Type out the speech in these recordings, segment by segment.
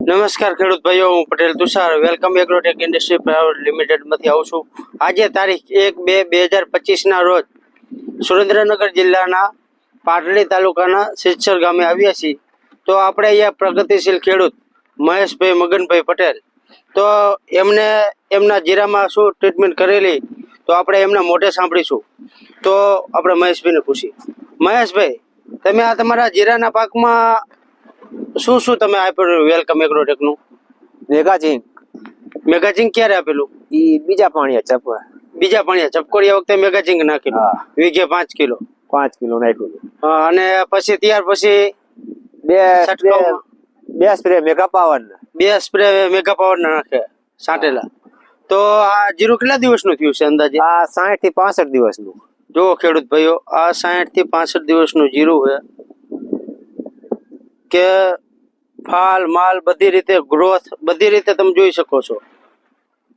નમસ્કાર ખેડૂત ભાઈઓ, હું Patel Tushar welcome Agrotech industry private લિમિટેડમાંથી આવું છું। આજે તારીખ 1/2/2025 ના રોજ સુરેન્દ્રનગર જિલ્લાના પાટડી તાલુકાના સિદ્ધસર ગામે આવ્યા છીએ। તો આપણે અહીંયા પ્રગતિશીલ ખેડૂત મહેશભાઈ મગનભાઈ પટેલ, તો એમને એમના જીરામાં શું ટ્રીટમેન્ટ કરેલી તો આપણે એમના મોઢે સાંભળીશું। તો આપણે મહેશભાઈને પૂછીએ। મહેશભાઈ, તમે આ તમારા જીરાના પાકમાં શું શું તમે આપેલું વેલકમ એગ્રોટેકનું? મેગાઝિંક ક્યારે આપેલું? ઈ બીજા પાણીયા ચપકોડિયા વખતે મેગાઝિંક નાખેલું, વીઘે 5 કિલો 5 કિલો નાખ્યું। અને પછી ત્યાર પછી બે સ્પ્રે મેગા પાવર ના નાખે છાંટેલા। તો આ જીરું કેટલા દિવસનું થયું છે અંદાજે? આ 60 થી 65 દિવસનું। જો ખેડૂત ભાઈઓ, આ 60 થી 65 દિવસનું જીરું છે કે ફાલ માલ બધી રીતે ગ્રોથ બધી રીતે તમે જોઈ શકો છો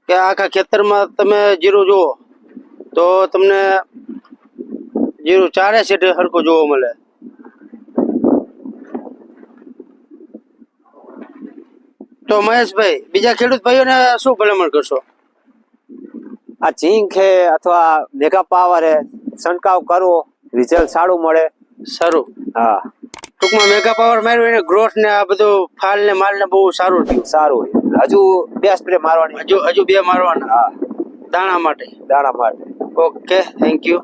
કે આખા ખેતરમાં તમે જીરું જુઓ તો તમને જીરું ચારે સેટે સરખું જોવા મળે। તો મહેશભાઈ, બીજા ખેડૂત ભાઈઓને શું ભલામણ કરશો? આ ઝીંક હે અથવા મેગા પાવર હે, છંટકાવ કરવો, રિઝલ્ટ સારું મળે। સારું, હા। ટૂંકમાં મેગા પાવર માર્યું એને ગ્રોથ ને આ બધું ફાલ ને માલ ને બહુ સારું થયું। સારું, હજુ 2 સ્પ્રે મારવાની, હજુ 2 મારવાના, હા, દાણા માટે। દાણા માટે। Okay, thank you.